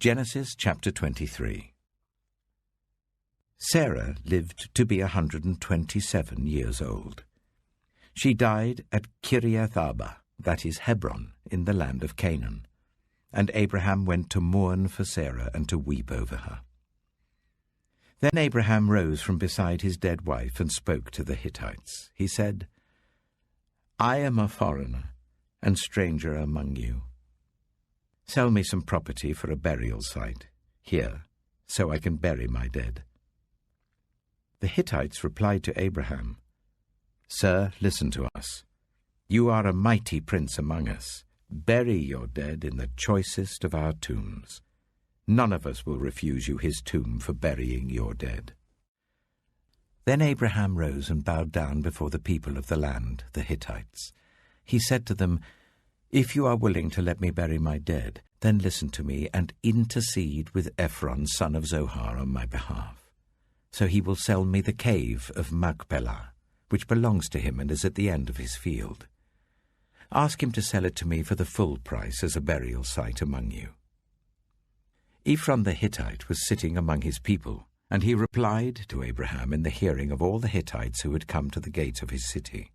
Genesis chapter 23. Sarah lived to be 127 years old. She died at Kiriath Arba, that is Hebron, in the land of Canaan. And Abraham went to mourn for Sarah and to weep over her. Then Abraham rose from beside his dead wife and spoke to the Hittites. He said, I am a foreigner and stranger among you. Sell me some property for a burial site here, so I can bury my dead. The Hittites replied to Abraham, Sir, listen to us. You are a mighty prince among us. Bury your dead in the choicest of our tombs. None of us will refuse you his tomb for burying your dead. Then Abraham rose and bowed down before the people of the land, the Hittites. He said to them, If you are willing to let me bury my dead, then listen to me and intercede with Ephron, son of Zohar, on my behalf. So he will sell me the cave of Machpelah, which belongs to him and is at the end of his field. Ask him to sell it to me for the full price as a burial site among you. Ephron the Hittite was sitting among his people, and he replied to Abraham in the hearing of all the Hittites who had come to the gate of his city.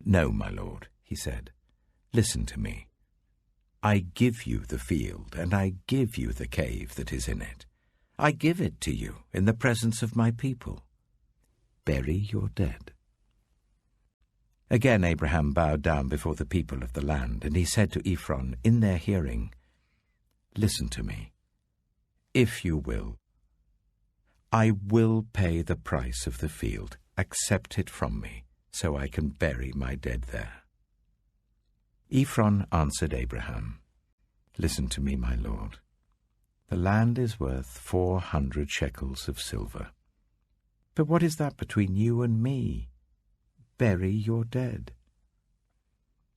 No, my lord, he said, listen to me. I give you the field, and I give you the cave that is in it. I give it to you in the presence of my people. Bury your dead. Again Abraham bowed down before the people of the land, and he said to Ephron in their hearing, Listen to me. If you will, I will pay the price of the field. Accept it from me, so I can bury my dead there. Ephron answered Abraham, Listen to me, my lord. The land is worth 400 shekels of silver. But what is that between you and me? Bury your dead.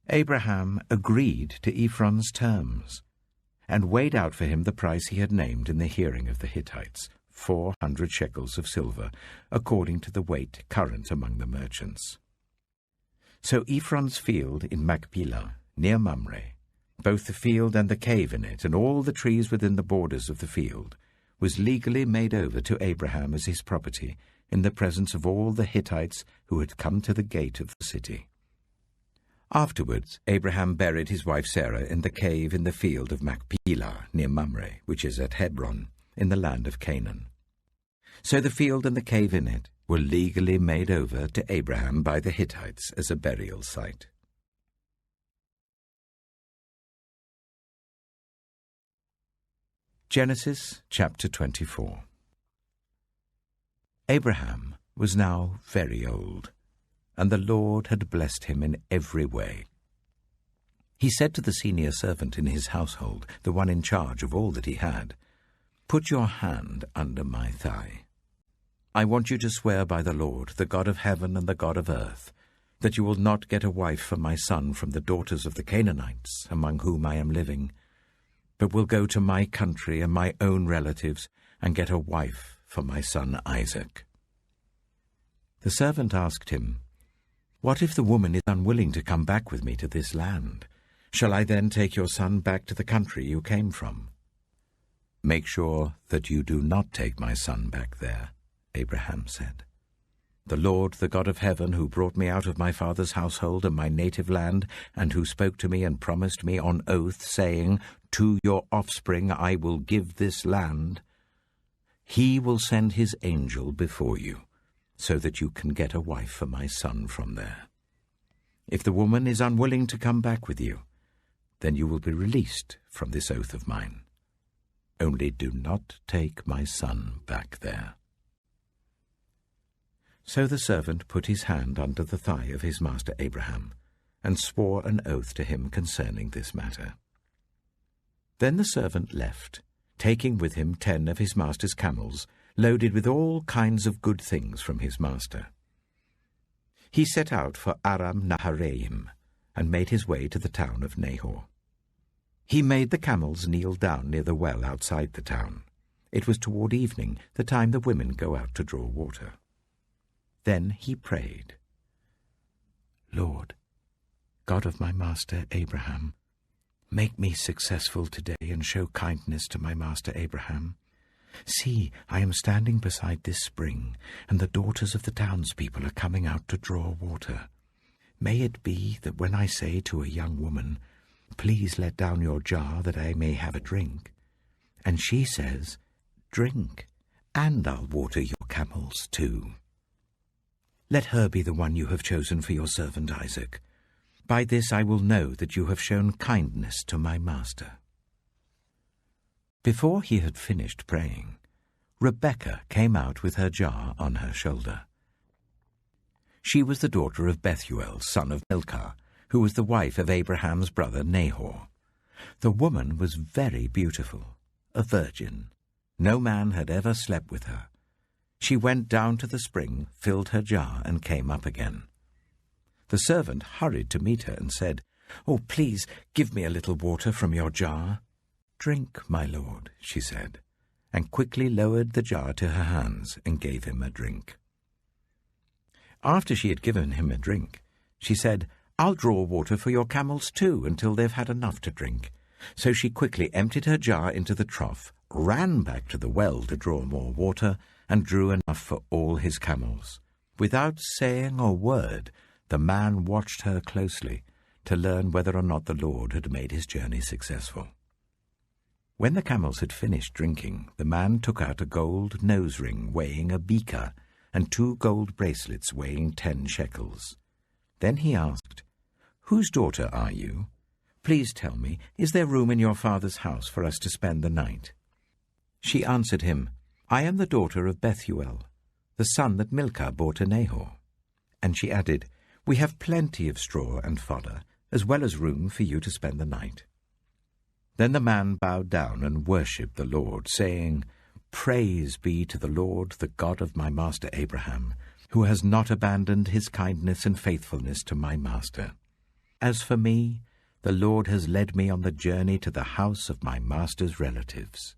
Abraham agreed to Ephron's terms, and weighed out for him the price he had named in the hearing of the Hittites, 400 shekels of silver, according to the weight current among the merchants. So Ephron's field in Machpelah, near Mamre, both the field and the cave in it, and all the trees within the borders of the field, was legally made over to Abraham as his property, in the presence of all the Hittites who had come to the gate of the city. Afterwards, Abraham buried his wife Sarah in the cave in the field of Machpelah, near Mamre, which is at Hebron, in the land of Canaan. So the field and the cave in it were legally made over to Abraham by the Hittites as a burial site. Genesis chapter 24. Abraham was now very old, and the Lord had blessed him in every way. He said to the senior servant in his household, the one in charge of all that he had, Put your hand under my thigh. I want you to swear by the Lord, the God of heaven and the God of earth, that you will not get a wife for my son from the daughters of the Canaanites, among whom I am living, but will go to my country and my own relatives and get a wife for my son Isaac. The servant asked him, What if the woman is unwilling to come back with me to this land? Shall I then take your son back to the country you came from? Make sure that you do not take my son back there, Abraham said. The Lord, the God of heaven, who brought me out of my father's household and my native land, and who spoke to me and promised me on oath, saying, To your offspring I will give this land, he will send his angel before you, so that you can get a wife for my son from there. If the woman is unwilling to come back with you, then you will be released from this oath of mine. Only do not take my son back there. So the servant put his hand under the thigh of his master Abraham, and swore an oath to him concerning this matter. Then the servant left, taking with him 10 of his master's camels, loaded with all kinds of good things from his master. He set out for Aram Naharaim, and made his way to the town of Nahor. He made the camels kneel down near the well outside the town. It was toward evening, the time the women go out to draw water. Then he prayed, Lord, God of my master Abraham, Make me successful today and show kindness to my master Abraham. See, I am standing beside this spring, and the daughters of the townspeople are coming out to draw water. May it be that when I say to a young woman, 'Please let down your jar that I may have a drink,' and she says, 'Drink, and I'll water your camels too.' Let her be the one you have chosen for your servant Isaac. By this I will know that you have shown kindness to my master." Before he had finished praying, Rebekah came out with her jar on her shoulder. She was the daughter of Bethuel, son of Milcah, who was the wife of Abraham's brother Nahor. The woman was very beautiful, a virgin. No man had ever slept with her. She went down to the spring, filled her jar, and came up again. The servant hurried to meet her and said, "Oh, please give me a little water from your jar." "Drink, my lord," she said, and quickly lowered the jar to her hands and gave him a drink. After she had given him a drink, she said, "I'll draw water for your camels too until they've had enough to drink." So she quickly emptied her jar into the trough, ran back to the well to draw more water, and drew enough for all his camels. Without saying a word, the man watched her closely to learn whether or not the Lord had made his journey successful. When the camels had finished drinking, the man took out a gold nose ring weighing a beaker and 2 gold bracelets weighing 10 shekels. Then he asked, "Whose daughter are you? Please tell me, is there room in your father's house for us to spend the night?" She answered him, "I am the daughter of Bethuel, the son that Milcah bore to Nahor." And she added, "We have plenty of straw and fodder, as well as room for you to spend the night." Then the man bowed down and worshipped the Lord, saying, "Praise be to the Lord, the God of my master Abraham, who has not abandoned his kindness and faithfulness to my master. As for me, the Lord has led me on the journey to the house of my master's relatives."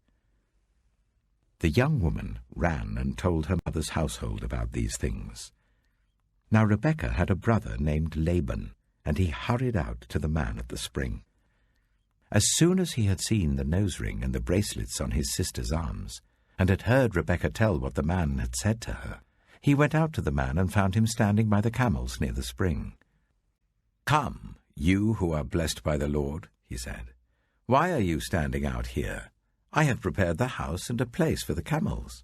The young woman ran and told her mother's household about these things. Now Rebekah had a brother named Laban, and he hurried out to the man at the spring. As soon as he had seen the nose ring and the bracelets on his sister's arms, and had heard Rebekah tell what the man had said to her, he went out to the man and found him standing by the camels near the spring. "Come, you who are blessed by the Lord," he said. "Why are you standing out here? I have prepared the house and a place for the camels."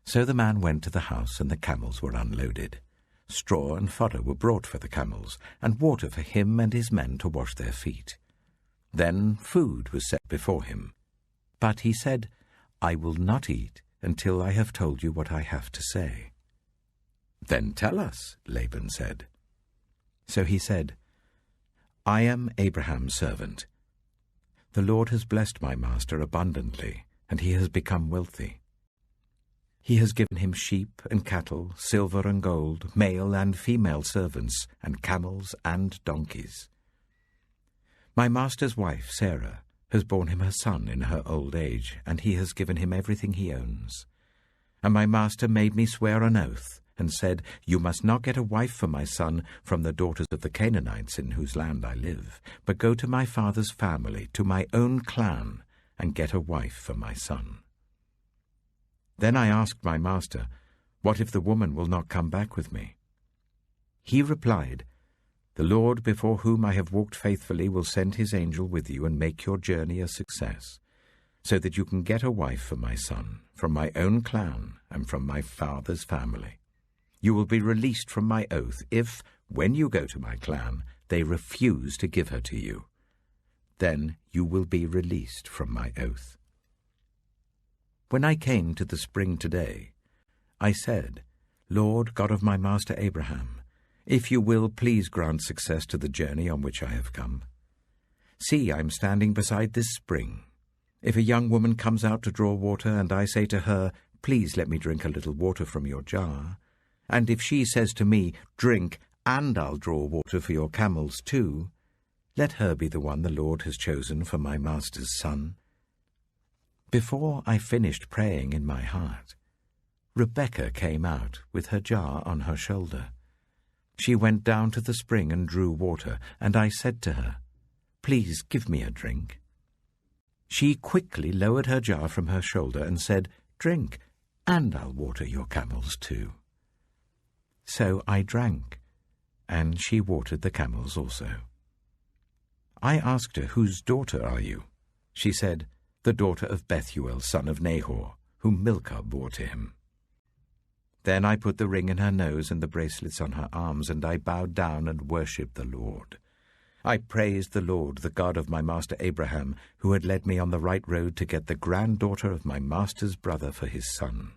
So the man went to the house, and the camels were unloaded. Straw and fodder were brought for the camels, and water for him and his men to wash their feet. Then food was set before him. But he said, "I will not eat until I have told you what I have to say." "Then tell us," Laban said. So he said, "I am Abraham's servant. The Lord has blessed my master abundantly, and he has become wealthy. He has given him sheep and cattle, silver and gold, male and female servants, and camels and donkeys. My master's wife, Sarah, has borne him a son in her old age, and he has given him everything he owns. And my master made me swear an oath, and said, 'You must not get a wife for my son from the daughters of the Canaanites in whose land I live, but go to my father's family, to my own clan, and get a wife for my son.' Then I asked my master, 'What if the woman will not come back with me?' He replied, 'The Lord before whom I have walked faithfully will send his angel with you and make your journey a success, so that you can get a wife for my son, from my own clan and from my father's family. You will be released from my oath if, when you go to my clan, they refuse to give her to you. Then you will be released from my oath.' When I came to the spring today, I said, 'Lord, God of my master Abraham, if you will, please grant success to the journey on which I have come. See, I am standing beside this spring. If a young woman comes out to draw water, and I say to her, "Please let me drink a little water from your jar," and if she says to me, "Drink, and I'll draw water for your camels too," let her be the one the Lord has chosen for my master's son." Before I finished praying in my heart, Rebekah came out with her jar on her shoulder. She went down to the spring and drew water, and I said to her, Please give me a drink." She quickly lowered her jar from her shoulder and said, "Drink, and I'll water your camels too." So I drank, and she watered the camels also. I asked her, "Whose daughter are you?" She said, "The daughter of Bethuel, son of Nahor, whom Milcah bore to him." Then I put the ring in her nose and the bracelets on her arms, and I bowed down and worshipped the Lord. I praised the Lord, the God of my master Abraham, who had led me on the right road to get the granddaughter of my master's brother for his son.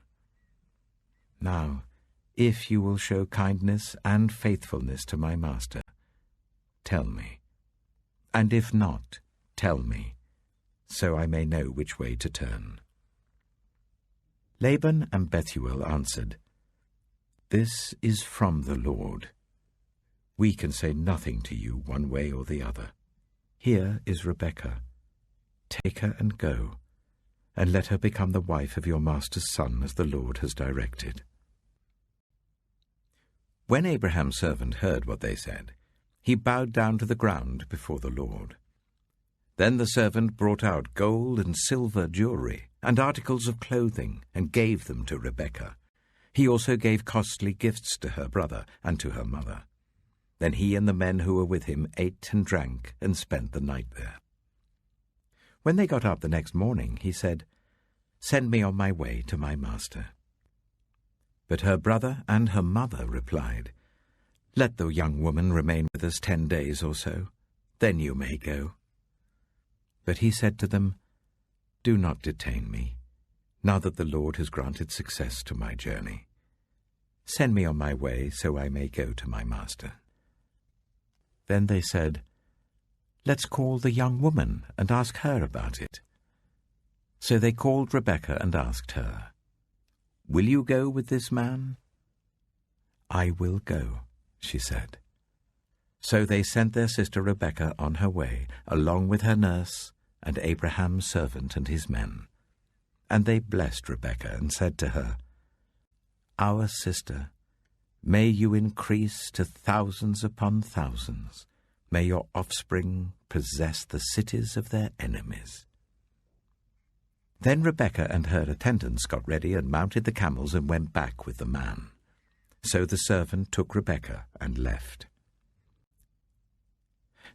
Now, if you will show kindness and faithfulness to my master, tell me. And if not, tell me, so I may know which way to turn." Laban and Bethuel answered, "This is from the Lord. We can say nothing to you one way or the other. Here is Rebekah. Take her and go, and let her become the wife of your master's son, as the Lord has directed." When Abraham's servant heard what they said, he bowed down to the ground before the Lord. Then the servant brought out gold and silver jewelry and articles of clothing and gave them to Rebekah. He also gave costly gifts to her brother and to her mother. Then he and the men who were with him ate and drank and spent the night there. When they got up the next morning, he said, "Send me on my way to my master." But her brother and her mother replied, "Let the young woman remain with us 10 days or so, then you may go." But he said to them, "Do not detain me, now that the Lord has granted success to my journey. Send me on my way so I may go to my master." Then they said, "Let's call the young woman and ask her about it." So they called Rebekah and asked her, "Will you go with this man?" "I will go," she said. So they sent their sister Rebekah on her way, along with her nurse and Abraham's servant and his men. And they blessed Rebekah and said to her, "Our sister, may you increase to thousands upon thousands. May your offspring possess the cities of their enemies." Then Rebekah and her attendants got ready and mounted the camels and went back with the man. So the servant took Rebekah and left.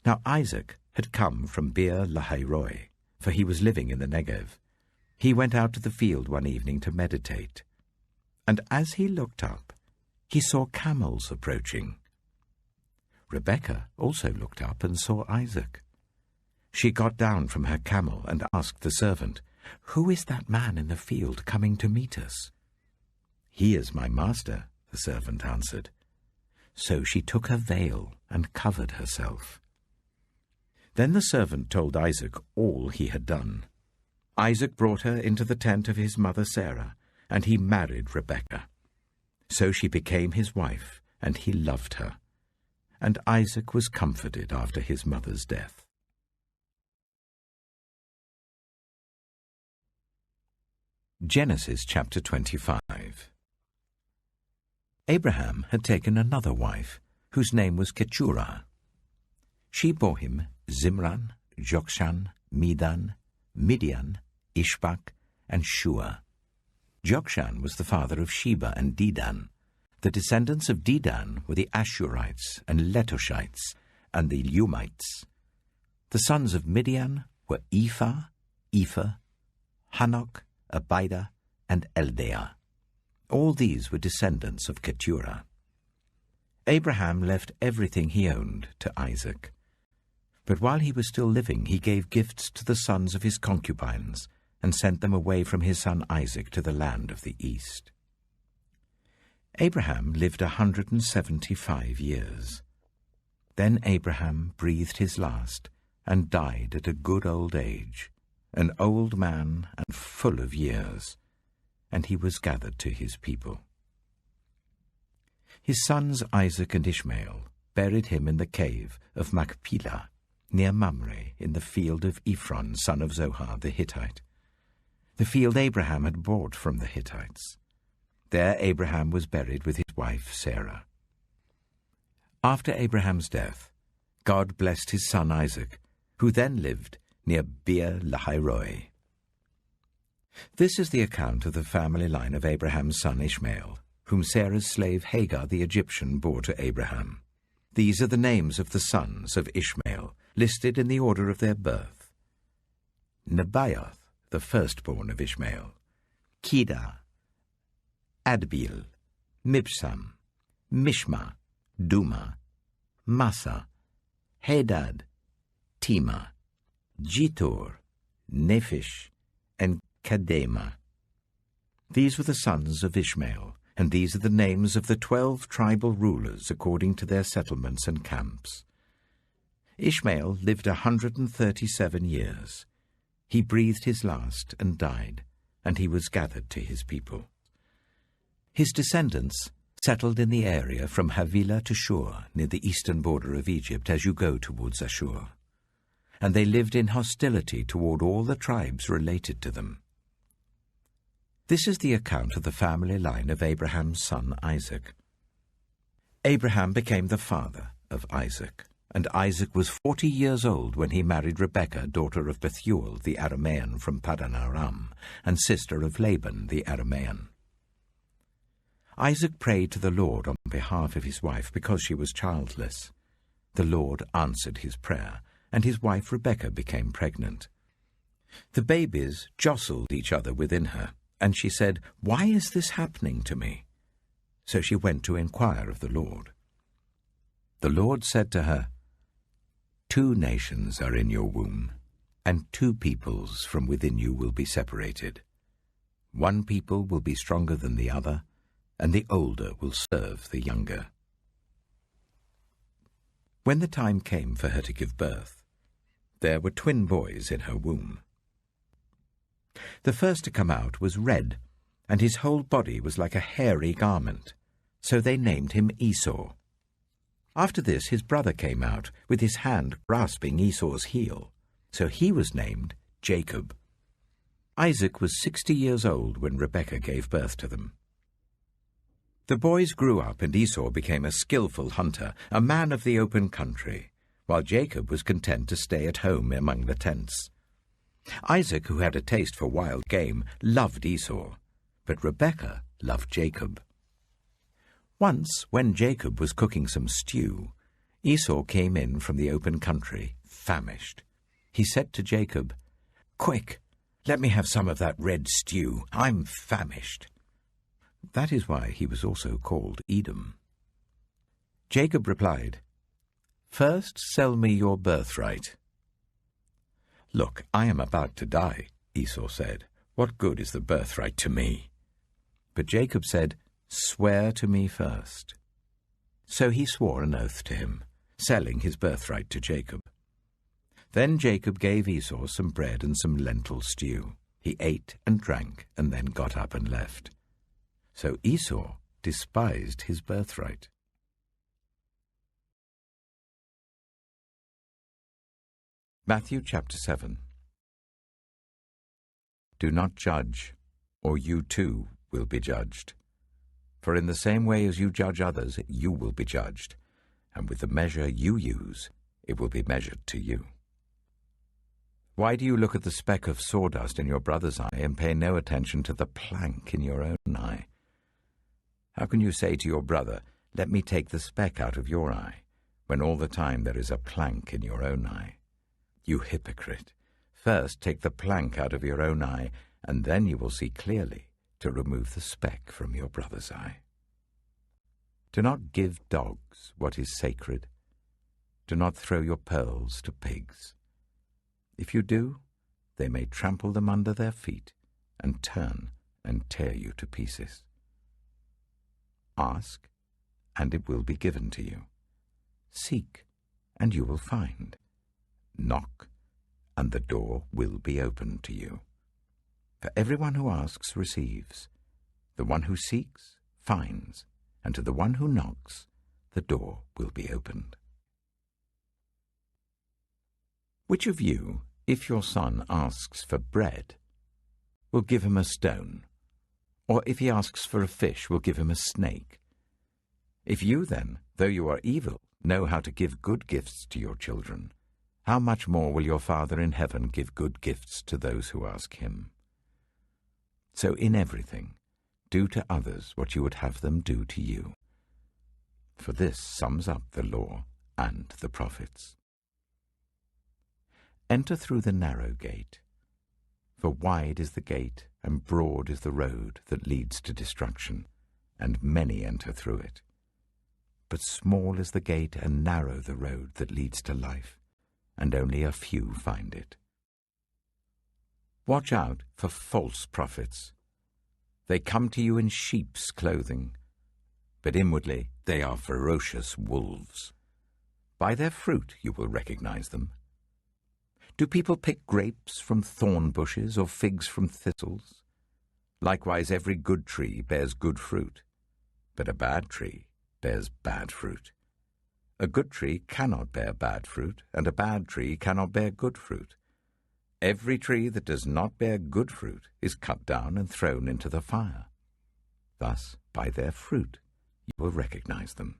Now Isaac had come from Beer Lahairoi, for he was living in the Negev. He went out to the field one evening to meditate, and as he looked up, he saw camels approaching. Rebekah also looked up and saw Isaac. She got down from her camel and asked the servant, "Who is that man in the field coming to meet us?" "He is my master," the servant answered. So she took her veil and covered herself. Then the servant told Isaac all he had done. Isaac brought her into the tent of his mother Sarah, and he married Rebekah. So she became his wife, and he loved her. And Isaac was comforted after his mother's death. Genesis chapter 25. Abraham had taken another wife, whose name was Keturah. She bore him Zimran, Jokshan, Medan, Midian, Ishbak, and Shua. Jokshan was the father of Sheba and Dedan. The descendants of Dedan were the Ashurites and Letoshites and the Lumites. The sons of Midian were Ephah, Ephah, Hanok, Abida, and Eldaah. All these were descendants of Keturah. Abraham left everything he owned to Isaac. But while he was still living, he gave gifts to the sons of his concubines and sent them away from his son Isaac to the land of the east. Abraham lived 175 years. Then Abraham breathed his last and died at a good old age, an old man and full of years, and he was gathered to his people. His sons Isaac and Ishmael buried him in the cave of Machpelah, near Mamre, in the field of Ephron, son of Zohar the Hittite, the field Abraham had bought from the Hittites. There Abraham was buried with his wife Sarah. After Abraham's death, God blessed his son Isaac, who then lived near Beer Lahairoi. This is the account of the family line of Abraham's son Ishmael, whom Sarah's slave Hagar the Egyptian bore to Abraham. These are the names of the sons of Ishmael, listed in the order of their birth. Nebaioth, the firstborn of Ishmael, Kedah, Adbeel, Mibsam, Mishma, Duma, Massa, Hadad, Tema, Jitor, Nephish, and Kedema. These were the sons of Ishmael, and these are the names of the 12 tribal rulers according to their settlements and camps. Ishmael lived 137 years. He breathed his last and died, and he was gathered to his people. His descendants settled in the area from Havilah to Shur, near the eastern border of Egypt as you go towards Ashur. And they lived in hostility toward all the tribes related to them. This is the account of the family line of Abraham's son Isaac. Abraham became the father of Isaac, and Isaac was 40 years old when he married Rebekah, daughter of Bethuel the Aramean from Paddan Aram, and sister of Laban the Aramean. Isaac prayed to the Lord on behalf of his wife because she was childless. The Lord answered his prayer, and his wife Rebekah became pregnant. The babies jostled each other within her, and she said, "Why is this happening to me?" So she went to inquire of the Lord. The Lord said to her, "2 nations are in your womb, and 2 peoples from within you will be separated. 1 people will be stronger than the other, and the older will serve the younger." When the time came for her to give birth, there were twin boys in her womb. The first to come out was red, and his whole body was like a hairy garment, so they named him Esau. After this his brother came out, with his hand grasping Esau's heel, so he was named Jacob. Isaac was 60 years old when Rebekah gave birth to them. The boys grew up, and Esau became a skillful hunter, a man of the open country, while Jacob was content to stay at home among the tents. Isaac, who had a taste for wild game, loved Esau, but Rebekah loved Jacob. Once, when Jacob was cooking some stew, Esau came in from the open country, famished. He said to Jacob, "Quick, let me have some of that red stew. I'm famished." That is why he was also called Edom. Jacob replied, "First sell me your birthright." "Look, I am about to die," Esau said. "What good is the birthright to me?" But Jacob said, "Swear to me first." So he swore an oath to him, selling his birthright to Jacob. Then Jacob gave Esau some bread and some lentil stew. He ate and drank, and then got up and left. So Esau despised his birthright. Matthew chapter 7. Do not judge, or you too will be judged. For in the same way as you judge others, you will be judged, and with the measure you use, it will be measured to you. Why do you look at the speck of sawdust in your brother's eye and pay no attention to the plank in your own eye? How can you say to your brother, "Let me take the speck out of your eye," when all the time there is a plank in your own eye? You hypocrite! First take the plank out of your own eye, and then you will see clearly to remove the speck from your brother's eye. Do not give dogs what is sacred. Do not throw your pearls to pigs. If you do, they may trample them under their feet and turn and tear you to pieces. Ask, and it will be given to you. Seek, and you will find. Knock, and the door will be opened to you. For everyone who asks receives, the one who seeks finds, and to the one who knocks the door will be opened. Which of you, if your son asks for bread, will give him a stone? Or if he asks for a fish, will give him a snake? If you then, though you are evil, know how to give good gifts to your children, how much more will your Father in heaven give good gifts to those who ask him? So in everything, do to others what you would have them do to you. For this sums up the law and the prophets. Enter through the narrow gate, for wide is the gate and broad is the road that leads to destruction, and many enter through it. But small is the gate and narrow the road that leads to life, and only a few find it. Watch out for false prophets. They come to you in sheep's clothing, but inwardly they are ferocious wolves. By their fruit you will recognize them. Do people pick grapes from thorn bushes or figs from thistles? Likewise every good tree bears good fruit, but a bad tree bears bad fruit. A good tree cannot bear bad fruit, and a bad tree cannot bear good fruit. Every tree that does not bear good fruit is cut down and thrown into the fire. Thus, by their fruit, you will recognize them.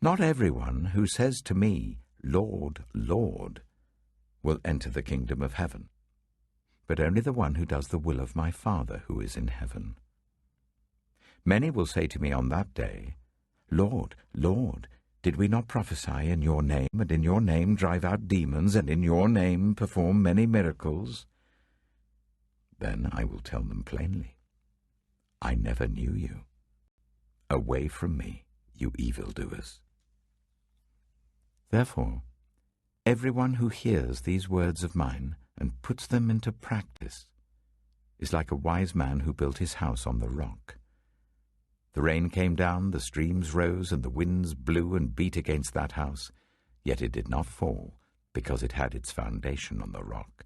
Not everyone who says to me, Lord, Lord, will enter the kingdom of heaven, but only the one who does the will of my Father who is in heaven. Many will say to me on that day, Lord, Lord, did we not prophesy in your name, and in your name drive out demons, and in your name perform many miracles? Then I will tell them plainly, I never knew you. Away from me, you evildoers. Therefore, everyone who hears these words of mine and puts them into practice is like a wise man who built his house on the rock. The rain came down, the streams rose, and the winds blew and beat against that house, yet it did not fall, because it had its foundation on the rock.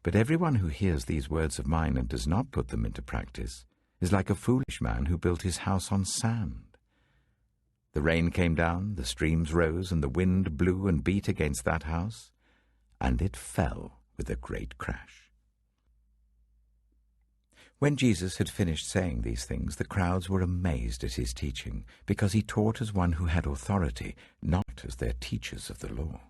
But everyone who hears these words of mine and does not put them into practice is like a foolish man who built his house on sand. The rain came down, the streams rose, and the wind blew and beat against that house, and it fell with a great crash. When Jesus had finished saying these things, the crowds were amazed at his teaching, because he taught as one who had authority, not as their teachers of the law.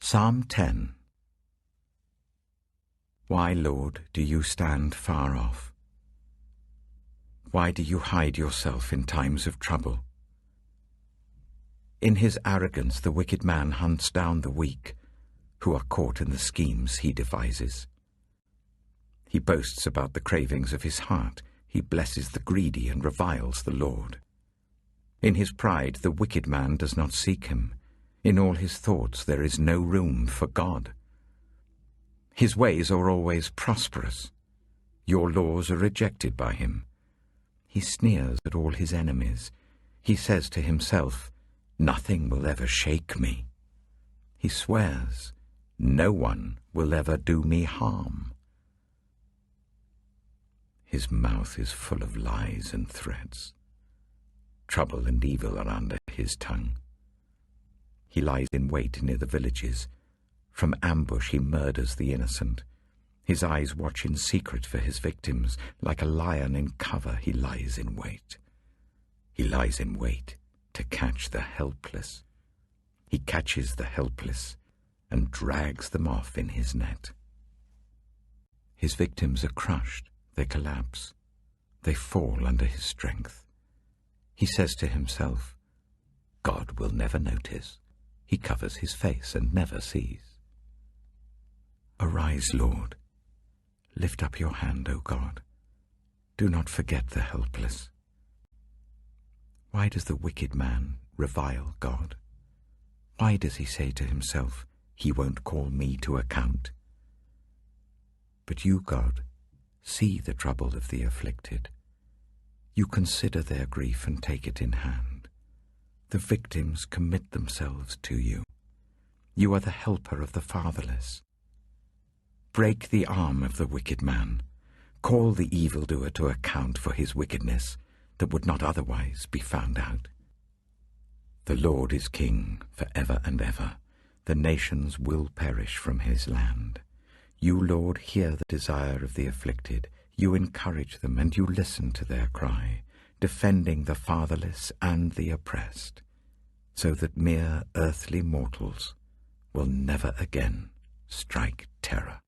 Psalm 10. Why, Lord, do you stand far off? Why do you hide yourself in times of trouble? In his arrogance the wicked man hunts down the weak, who are caught in the schemes he devises. He boasts about the cravings of his heart. He blesses the greedy and reviles the Lord. In his pride the wicked man does not seek him. In all his thoughts there is no room for God. His ways are always prosperous. Your laws are rejected by him. He sneers at all his enemies. He says to himself, nothing will ever shake me. He swears, no one will ever do me harm. His mouth is full of lies and threats. Trouble and evil are under his tongue. He lies in wait near the villages. From ambush he murders the innocent. His eyes watch in secret for his victims. Like a lion in cover, he lies in wait. He lies in wait to catch the helpless. He catches the helpless and drags them off in his net. His victims are crushed, they collapse, they fall under his strength. He says to himself, God will never notice. He covers his face and never sees. Arise, Lord. Lift up your hand, O God. Do not forget the helpless. Why does the wicked man revile God? Why does he say to himself, he won't call me to account? But you, God, see the trouble of the afflicted. You consider their grief and take it in hand. The victims commit themselves to you. You are the helper of the fatherless. Break the arm of the wicked man. Call the evildoer to account for his wickedness that would not otherwise be found out. The Lord is king for ever and ever. The nations will perish from his land. You, Lord, hear the desire of the afflicted. You encourage them and you listen to their cry. defending the fatherless and the oppressed, so that mere earthly mortals will never again strike terror.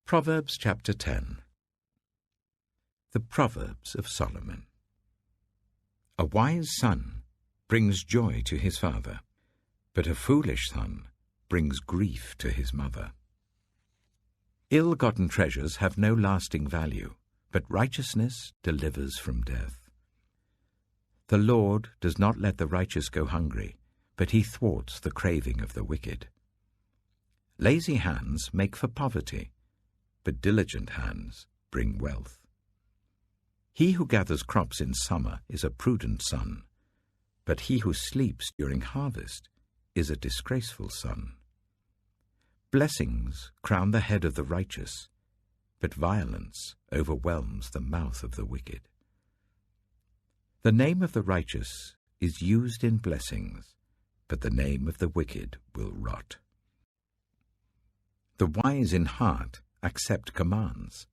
Proverbs chapter 10. The Proverbs of Solomon. A wise son brings joy to his father, but a foolish son brings grief to his mother. Ill-gotten treasures have no lasting value, but righteousness delivers from death. The Lord does not let the righteous go hungry, but he thwarts the craving of the wicked. Lazy hands make for poverty, but diligent hands bring wealth. He who gathers crops in summer is a prudent son, but he who sleeps during harvest is a disgraceful son. Blessings crown the head of the righteous, but violence overwhelms the mouth of the wicked. The name of the righteous is used in blessings, but the name of the wicked will rot. The wise in heart accept commands,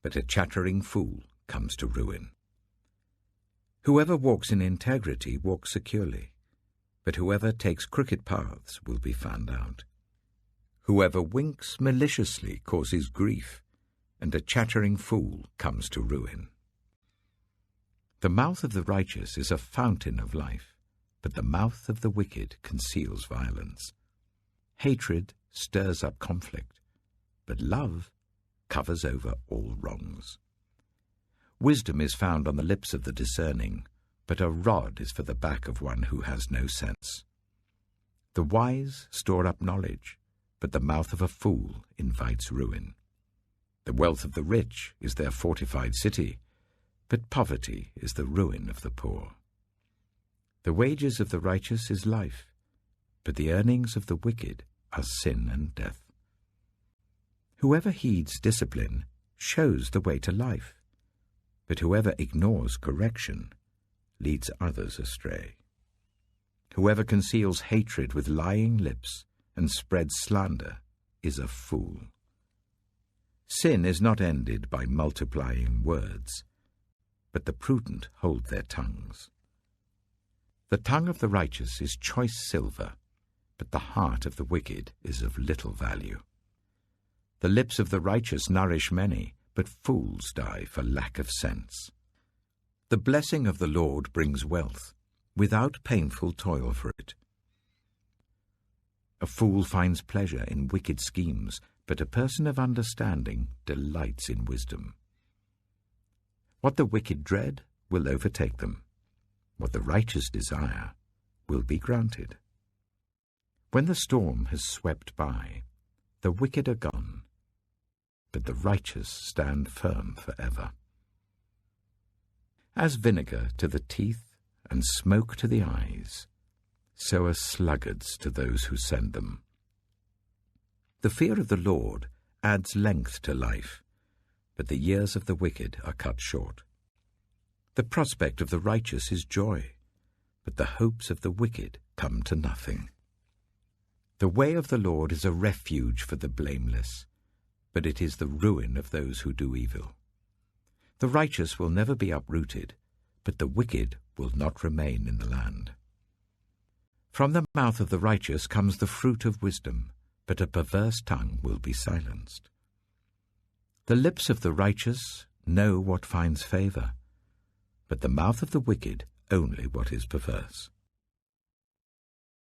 but a chattering fool comes to ruin. Whoever walks in integrity walks securely, but whoever takes crooked paths will be found out. Whoever winks maliciously causes grief, and a chattering fool comes to ruin. The mouth of the righteous is a fountain of life, but the mouth of the wicked conceals violence. Hatred stirs up conflict, but love covers over all wrongs. Wisdom is found on the lips of the discerning, but a rod is for the back of one who has no sense. The wise store up knowledge, but the mouth of a fool invites ruin. The wealth of the rich is their fortified city, but poverty is the ruin of the poor. The wages of the righteous is life, but the earnings of the wicked are sin and death. Whoever heeds discipline shows the way to life, but whoever ignores correction leads others astray. Whoever conceals hatred with lying lips and spreads slander is a fool. Sin is not ended by multiplying words, but the prudent hold their tongues. The tongue of the righteous is choice silver, but the heart of the wicked is of little value. The lips of the righteous nourish many, but fools die for lack of sense. The blessing of the Lord brings wealth, without painful toil for it. A fool finds pleasure in wicked schemes, but a person of understanding delights in wisdom. What the wicked dread will overtake them. What the righteous desire will be granted. When the storm has swept by, the wicked are gone, but the righteous stand firm forever. As vinegar to the teeth and smoke to the eyes, so are sluggards to those who send them. The fear of the Lord adds length to life, but the years of the wicked are cut short. The prospect of the righteous is joy, but the hopes of the wicked come to nothing. The way of the Lord is a refuge for the blameless, but it is the ruin of those who do evil. The righteous will never be uprooted, but the wicked will not remain in the land. From the mouth of the righteous comes the fruit of wisdom, but a perverse tongue will be silenced. The lips of the righteous know what finds favor, but the mouth of the wicked only what is perverse.